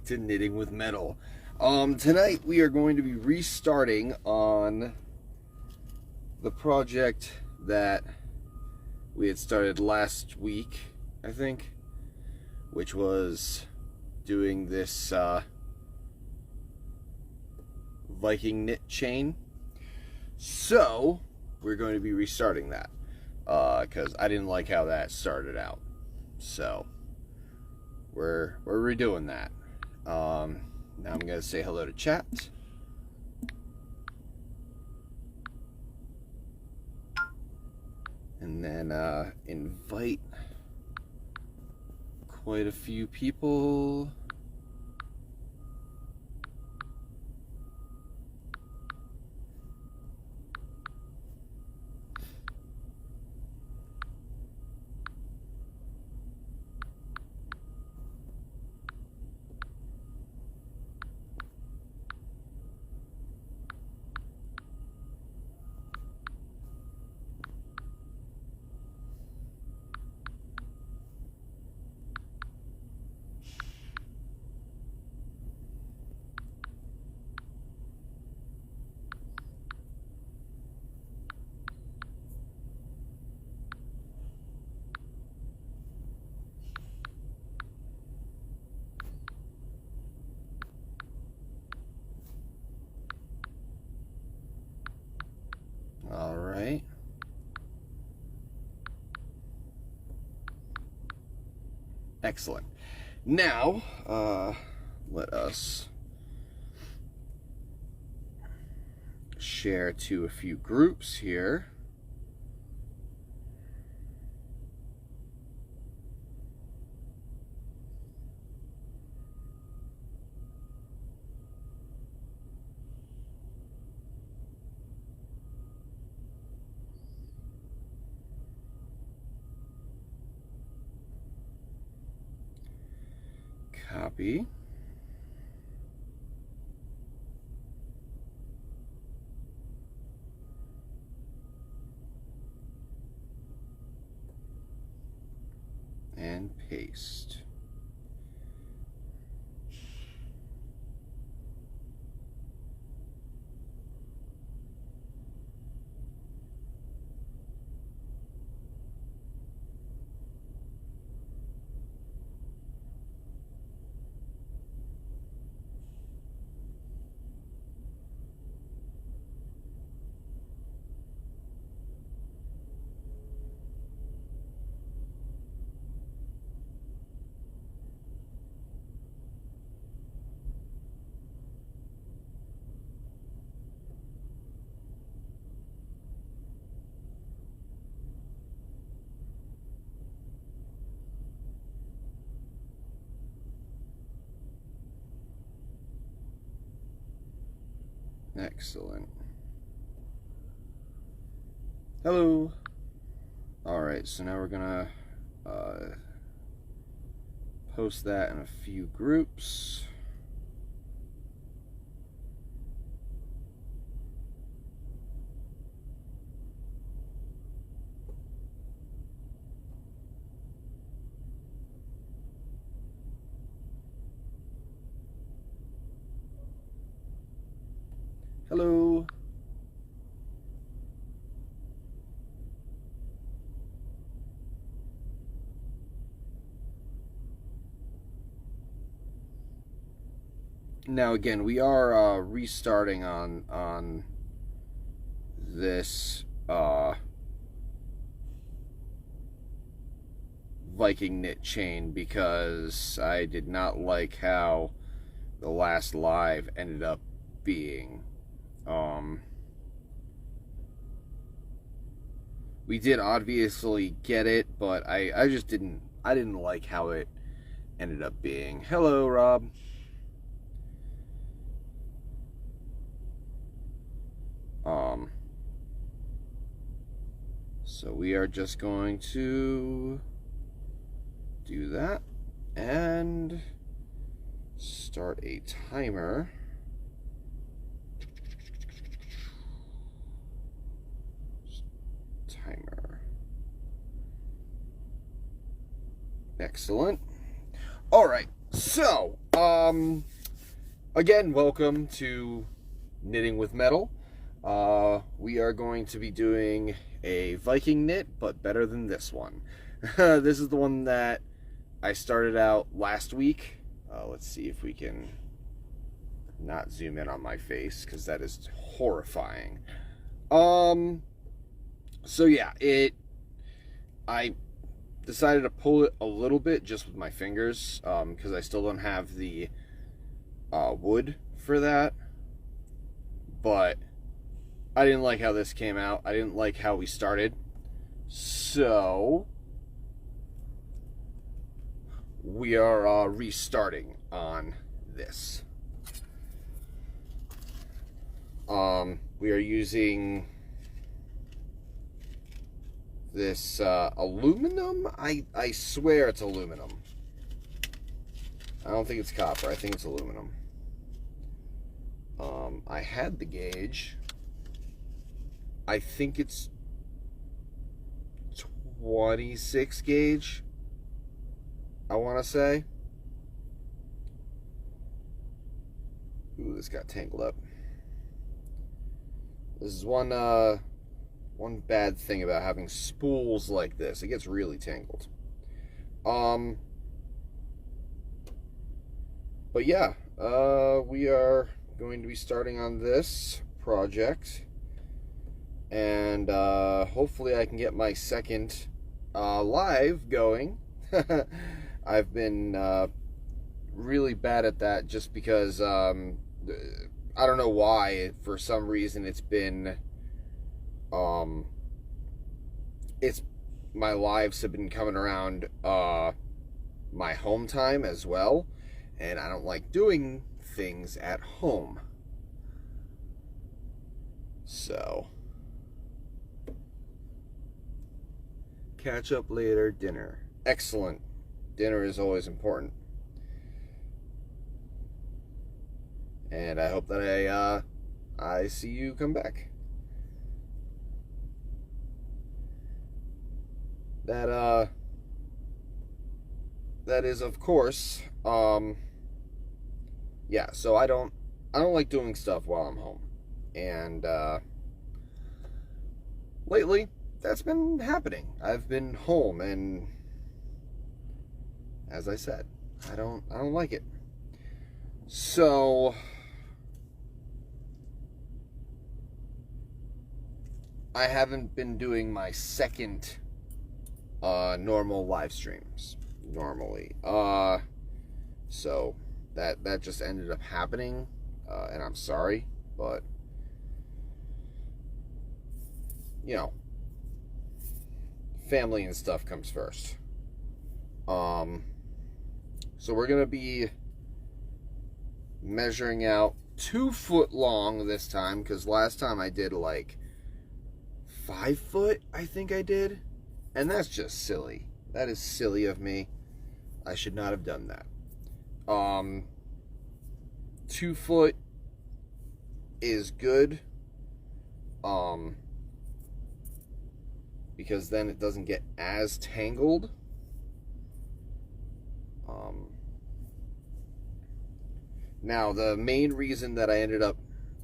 to Knitting with Metal. Tonight we are going to be restarting on the project that we had started last week, I think, which was doing this Viking knit chain. So we're going to be restarting that because I didn't like how that started out. So we're redoing that. Now I'm going to say hello to chat. And then invite quite a few people. All right. Excellent. Now, let us share to a few groups here. Copy. And paste. Excellent. Hello. All right, so now we're gonna post that in a few groups. Hello. Now again, we are restarting on this Viking knit chain because I did not like how the last live ended up being. We did obviously get it, but I just didn't like how it ended up being. Hello, Rob. So we are just going to do that and start a timer. Excellent. All right, So, again, welcome to Knitting with Metal. We are going to be doing a Viking knit, but better than this one. This is the one that I started out last week. Let's see if we can not zoom in on my face, because that is horrifying. So yeah, I decided to pull it a little bit just with my fingers, because I still don't have the wood for that. But I didn't like how this came out. I didn't like how we started. So we are restarting on this. We are using this aluminum. I swear it's aluminum. I don't think it's copper. I think it's aluminum. I had the gauge. I think it's 26 gauge, I want to say. Ooh, this got tangled up. This is one bad thing about having spools like this. It gets really tangled. But yeah, we are going to be starting on this project, and hopefully I can get my second live going. I've been really bad at that, just because I don't know why. For some reason, it's been my lives have been coming around my home time as well, and I don't like doing things at home. So, catch up later, dinner. Excellent. Dinner is always important. And I hope that I see you come back. That is, of course, yeah, so I don't like doing stuff while I'm home. And lately that's been happening. I've been home, and as I said, I don't like it. So I haven't been doing my second normal live streams normally. So that just ended up happening, and I'm sorry, but you know, family and stuff comes first. So we're gonna be measuring out 2 foot long this time, because last time I did like 5 foot, I think I did, and that's just silly. That is silly of me. I should not have done that. 2 foot is good, because then it doesn't get as tangled. Now, the main reason that I ended up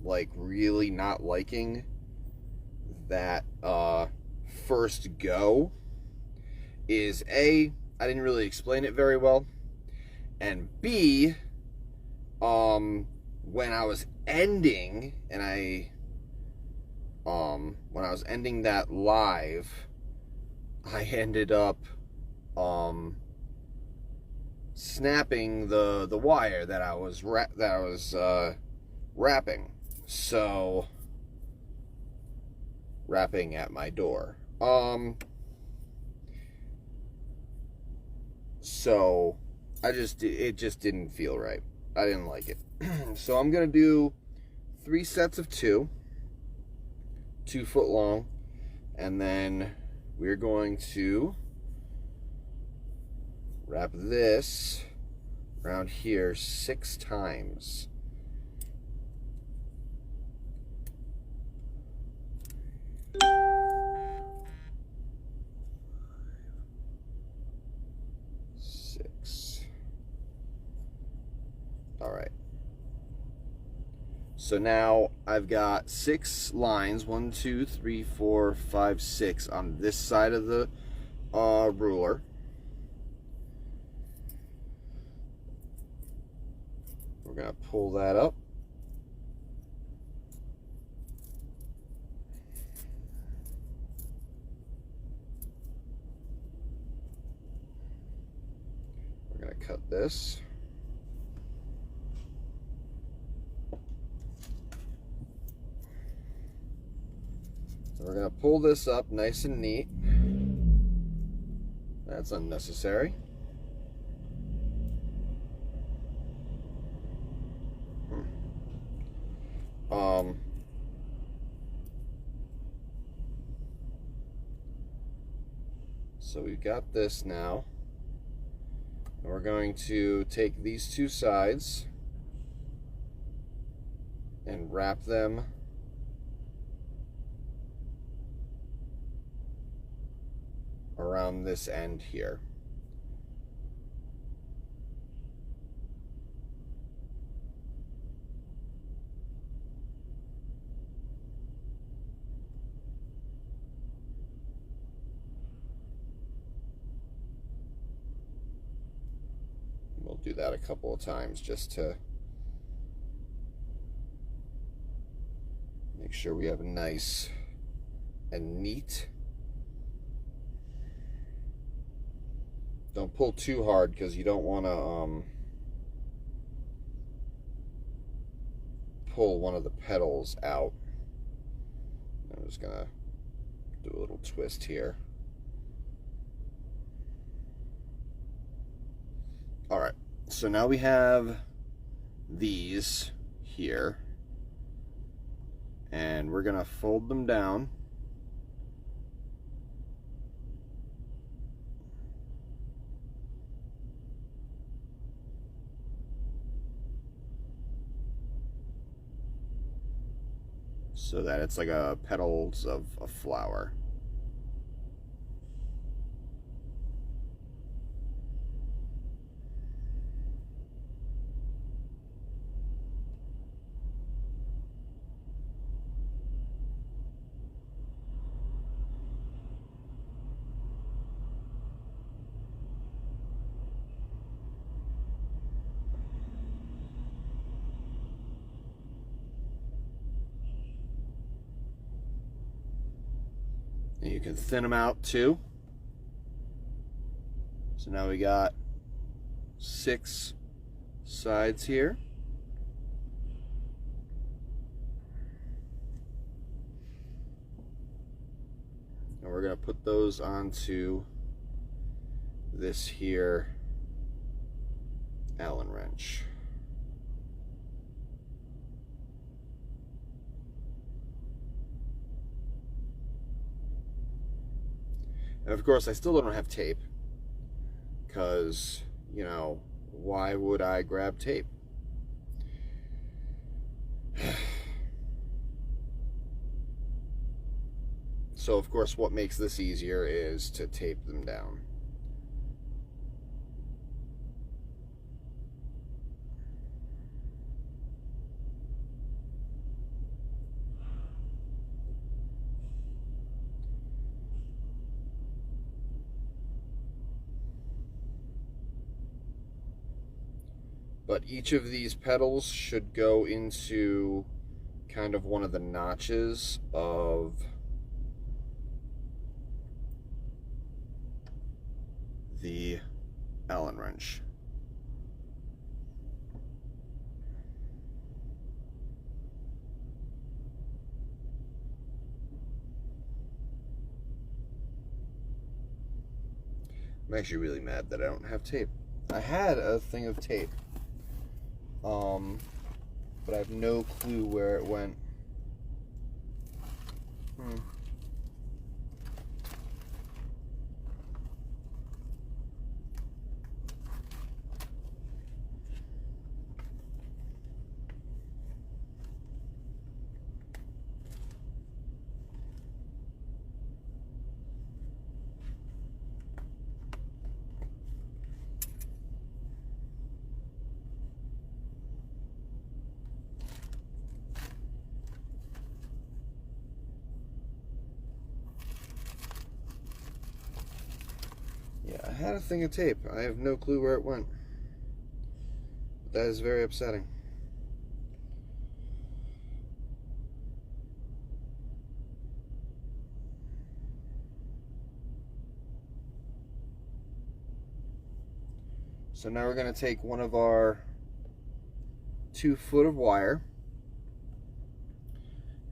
like really not liking that first go is A, I didn't really explain it very well, and B, when I was ending, and when I was ending that live, I ended up snapping the wire that I was wrapping. So, wrapping at my door. So it just didn't feel right. I didn't like it. So I'm gonna do 3 sets of 2 foot long, and then we're going to wrap this around here 6 times. So now I've got 6 lines, 1, 2, 3, 4, 5, 6 on this side of the ruler. We're going to pull that up. We're going to cut this. So we're going to pull this up nice and neat. That's unnecessary. So we've got this now. And we're going to take these 2 sides and wrap them around this end here. We'll do that a couple of times just to make sure we have a nice and neat. Don't pull too hard because you don't want to pull one of the petals out. I'm just gonna do a little twist here. All right, so now we have these here, and we're gonna fold them down. So that it's like a petals of a flower. And you can thin them out too. So now we got 6 sides here. And we're going to put those onto this here Allen wrench. And of course, I still don't have tape because, you know, why would I grab tape? So, of course, what makes this easier is to tape them down. But each of these petals should go into kind of one of the notches of the Allen wrench. I'm actually really mad that I don't have tape. I had a thing of tape. But I have no clue where it went. had a thing of tape. I have no clue where it went. That is very upsetting. So now we're going to take one of our 2 foot of wire,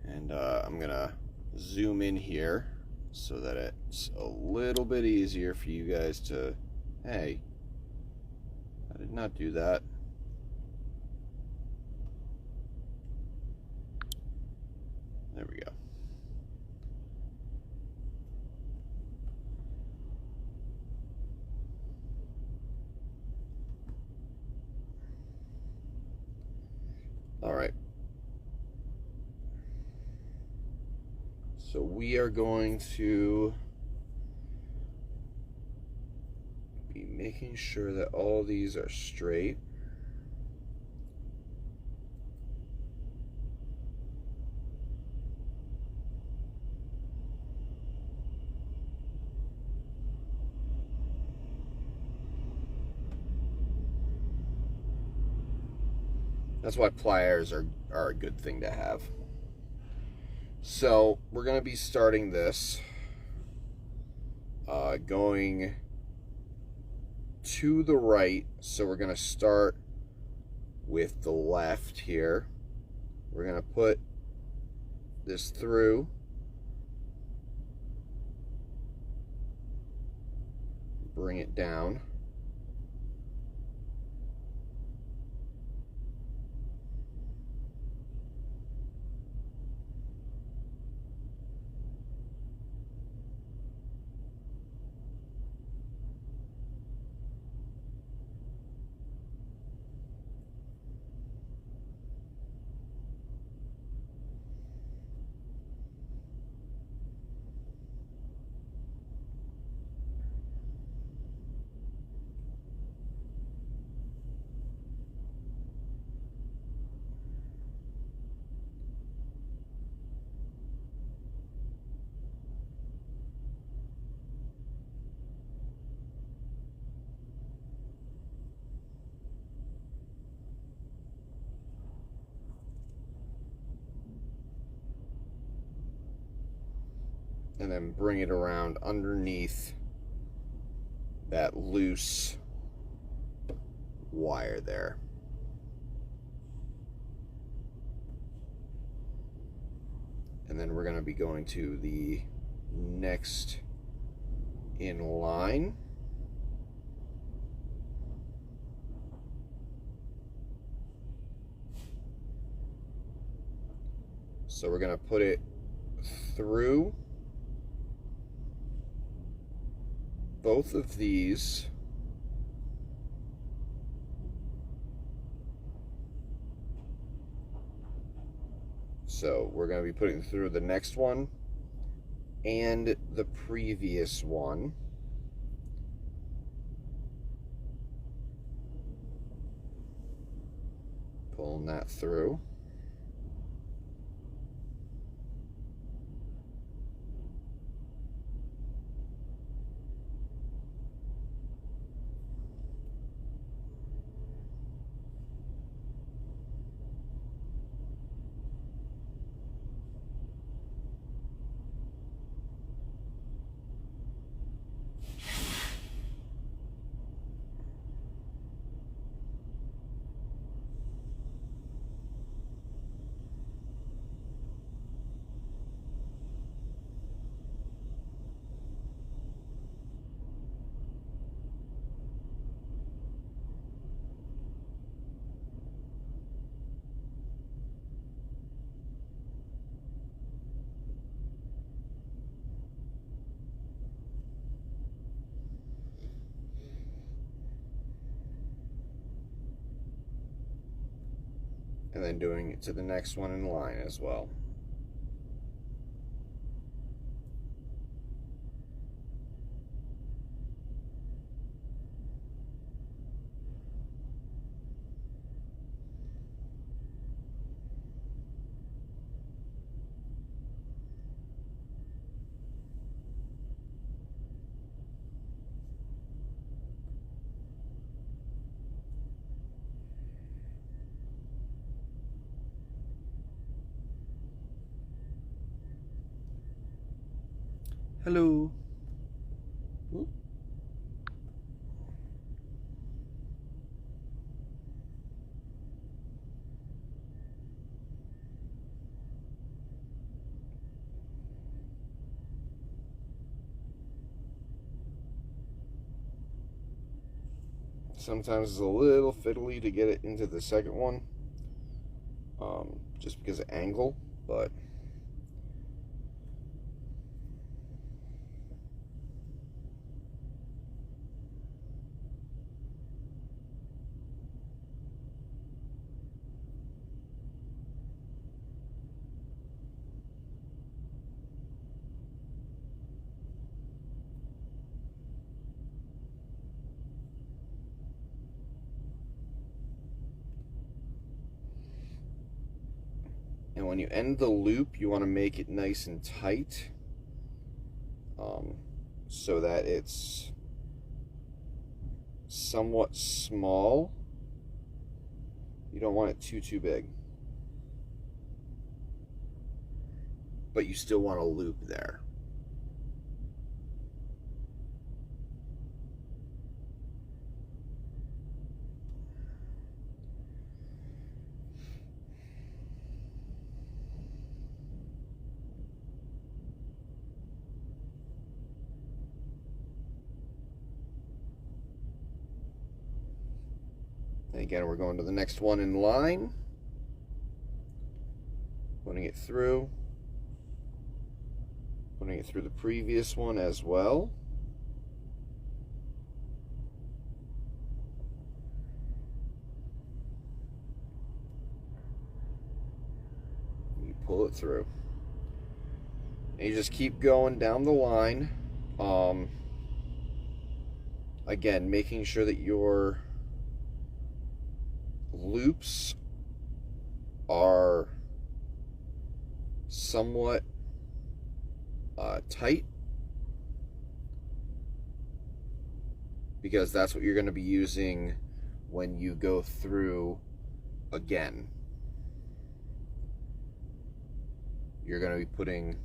and I'm going to zoom in here so that it's a little bit easier for you guys to, hey, I did not do that. There we go. All right. So we are going to be making sure that all these are straight. That's why pliers are a good thing to have. So we're going to be starting this going to the right. So we're going to start with the left here. We're going to put this through. Bring it down. And then bring it around underneath that loose wire there. And then we're going to be going to the next in line. So we're going to put it through both of these. So we're going to be putting through the next one and the previous one. Pulling that through. And then doing it to the next one in line as well. Hello. Sometimes it's a little fiddly to get it into the second one, just because of angle, but and when you end the loop, you want to make it nice and tight, so that it's somewhat small. You don't want it too big, but you still want a loop there. And again, we're going to the next one in line, putting it through the previous one as well. You pull it through, and you just keep going down the line. Again, making sure that your loops are somewhat tight, because that's what you're going to be using when you go through again. You're going to be putting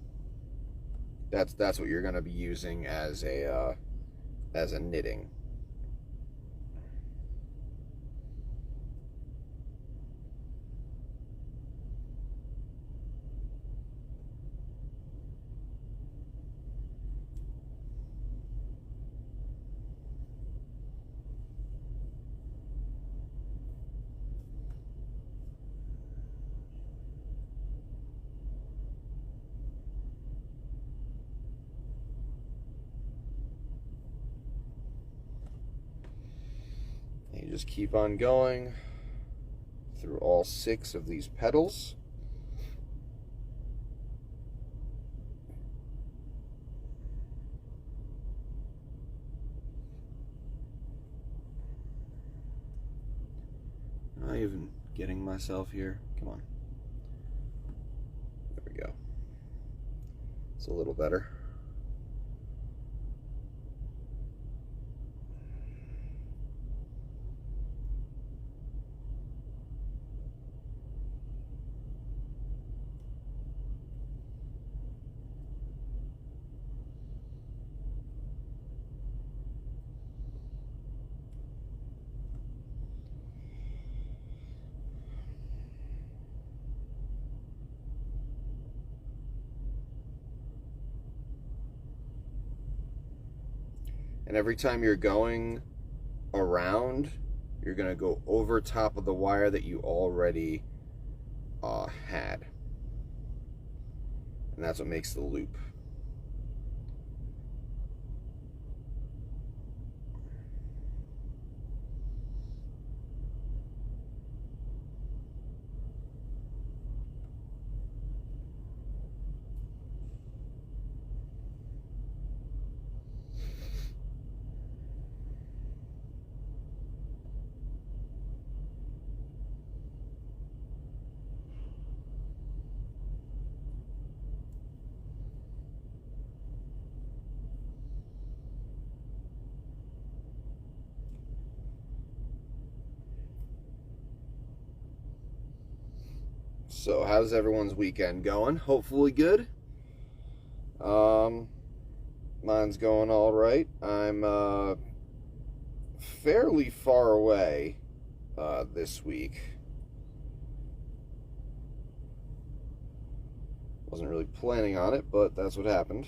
that's what you're going to be using as a knitting. You just keep on going through all 6 of these petals. Not even getting myself here. Come on. There we go. It's a little better. And every time you're going around, you're going to go over top of the wire that you already had. And that's what makes the loop. So how's everyone's weekend going? Hopefully good. Mine's going all right. I'm fairly far away this week. Wasn't really planning on it, but that's what happened.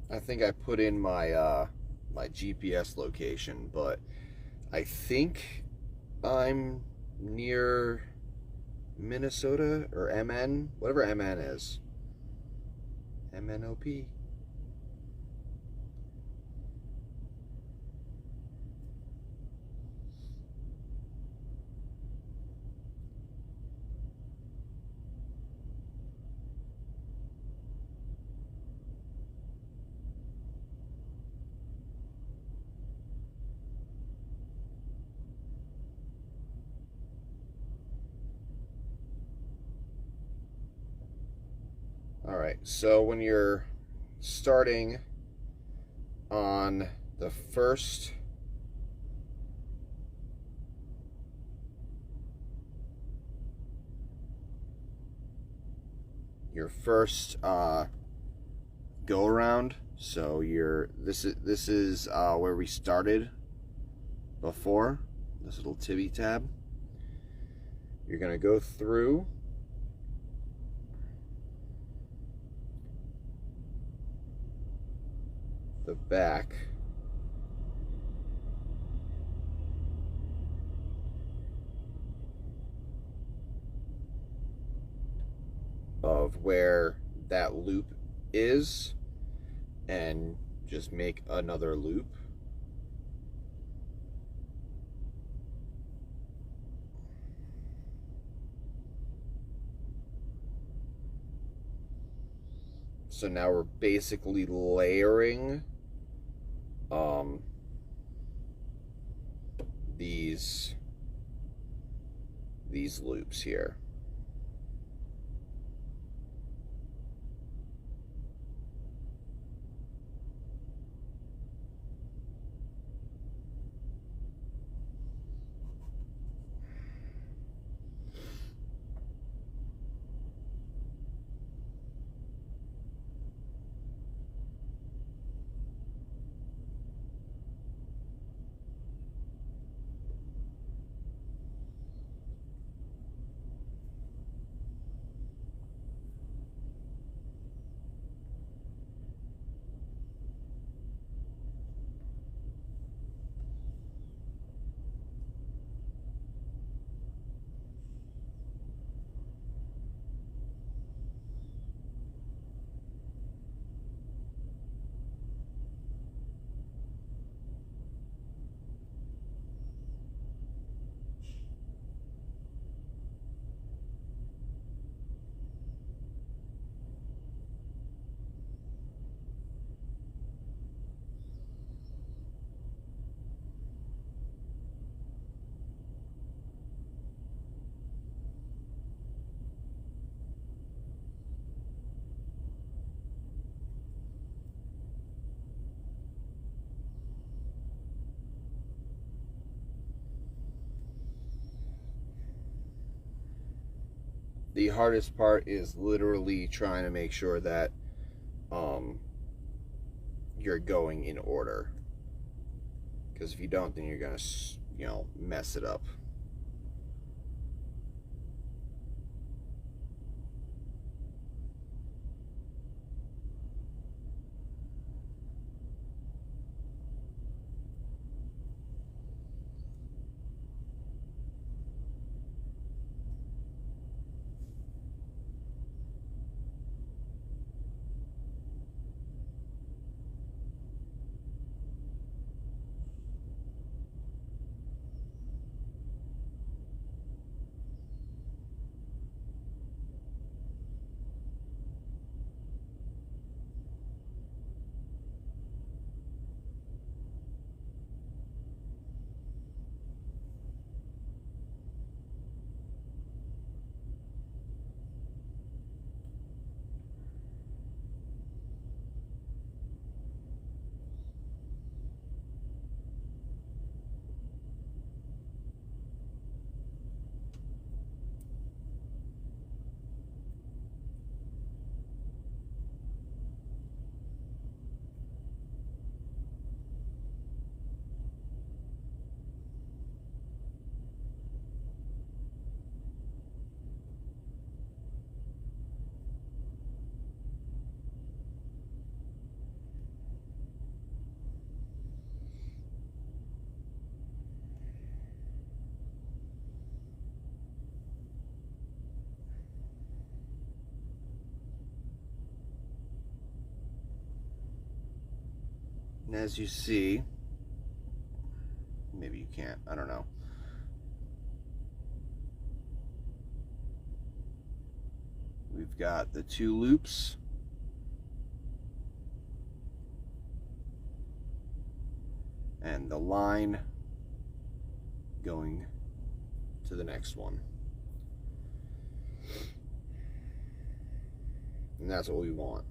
I think I put in my my GPS location, but I think I'm near Minnesota or MN, whatever MN is. MNOP. Alright, so when you're starting on the first go around, so this is where we started before, this little tibby tab. You're gonna go through the back of where that loop is and just make another loop. So now we're basically layering these loops here. The hardest part is literally trying to make sure that you're going in order, because if you don't, then you're gonna, mess it up. And as you see, maybe you can't, I don't know. We've got the 2 loops. And the line going to the next one. And that's what we want.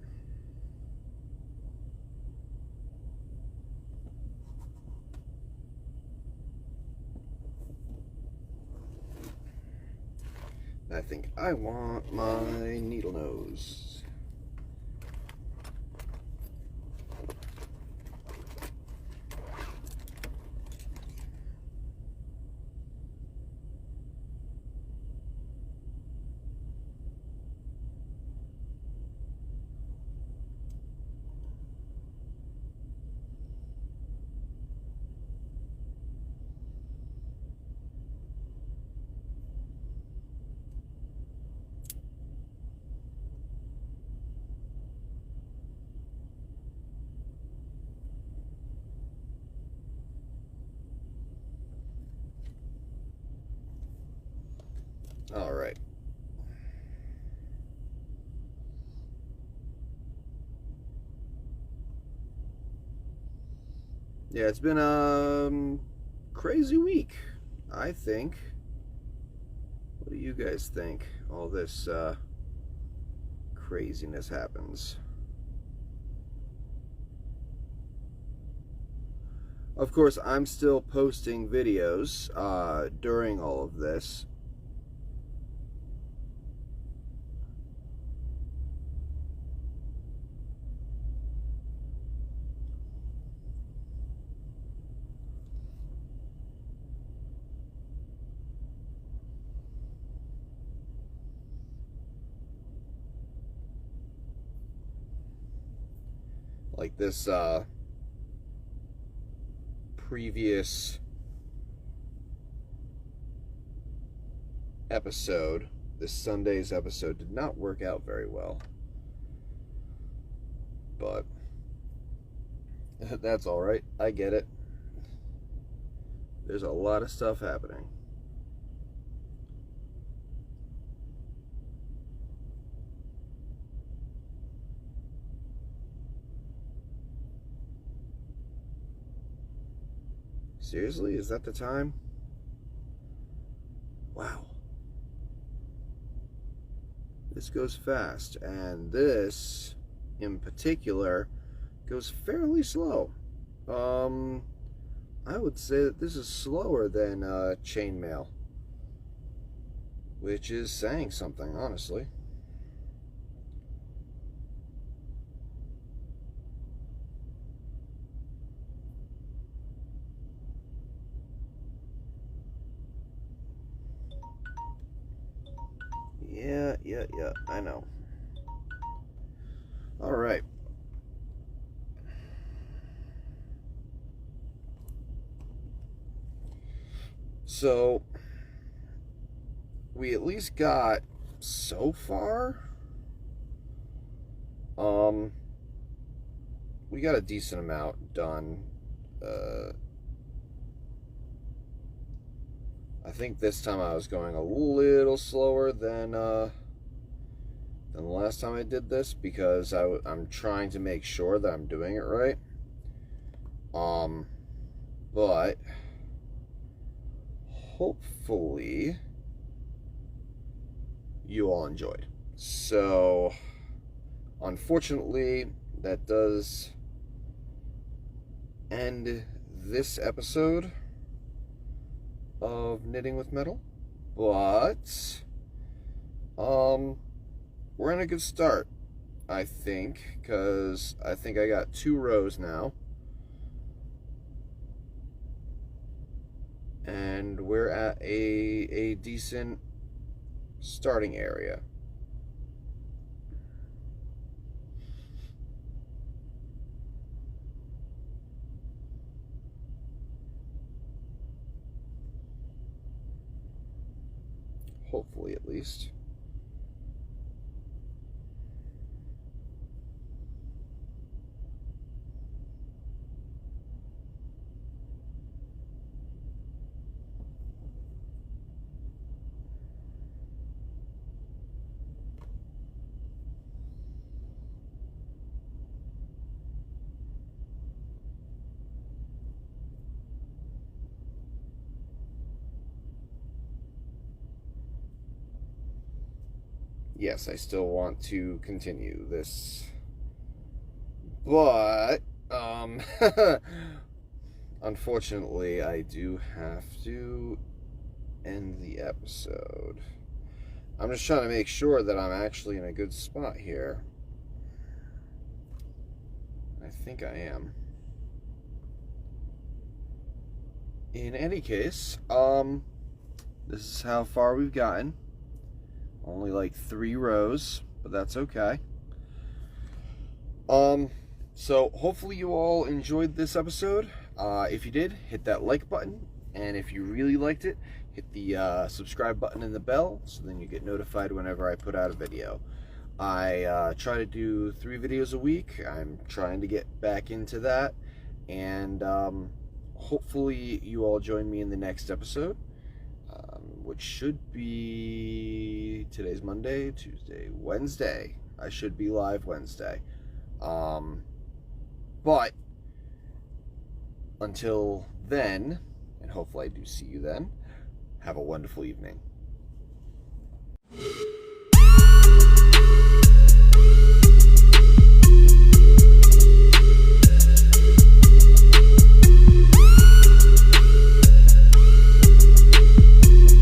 I think I want my needle nose. All right. Yeah, it's been a crazy week, I think. What do you guys think? All this craziness happens. Of course, I'm still posting videos during all of this. Like this previous episode, this Sunday's episode, did not work out very well. But that's all right. I get it. There's a lot of stuff happening. Seriously? Is that the time? Wow. This goes fast, and this, in particular, goes fairly slow. I would say that this is slower than chainmail, which is saying something, honestly. Yeah, I know. All right. So, we at least got, so far, we got a decent amount done. I think this time I was going a little slower than the last time I did this, because I'm trying to make sure that I'm doing it right. But hopefully you all enjoyed. So, unfortunately, that does end this episode of Knitting with Metal, but we're in a good start, I think, because I think I got 2 rows now, and we're at a decent starting area. Hopefully, at least. yes, I still want to continue this. But, unfortunately, I do have to end the episode. I'm just trying to make sure that I'm actually in a good spot here. I think I am. In any case, this is how far we've gotten. Only like 3 rows, but that's okay. So hopefully you all enjoyed this episode. If you did, hit that like button. And if you really liked it, hit the subscribe button and the bell, so then you get notified whenever I put out a video. I try to do 3 videos a week. I'm trying to get back into that. And hopefully you all join me in the next episode, which should be, today's Monday, Tuesday, Wednesday. I should be live Wednesday. But until then, and hopefully I do see you then, have a wonderful evening.